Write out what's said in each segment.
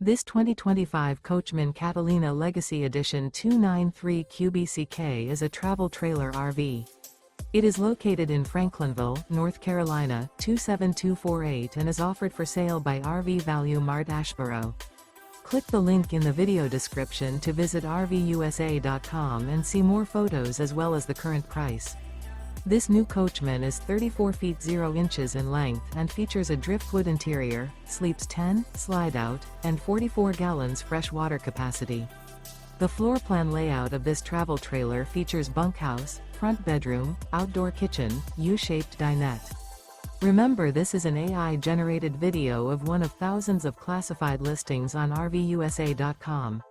This 2025 Coachmen Catalina Legacy Edition 293 QBCK is a travel trailer RV. It is located in Franklinville, North Carolina, 27248 and is offered for sale by RV Value Mart Asheboro. Click the link in the video description to visit RVUSA.com and see more photos as well as the current price. This new Coachmen is 34 feet 0 inches in length and features a driftwood interior, sleeps 10, slide-out, and 44 gallons fresh water capacity. The floor plan layout of this travel trailer features bunkhouse, front bedroom, outdoor kitchen, U-shaped dinette. Remember, this is an AI-generated video of one of thousands of classified listings on RVUSA.com.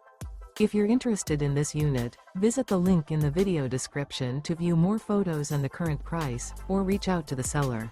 If you're interested in this unit, visit the link in the video description to view more photos and the current price, or reach out to the seller.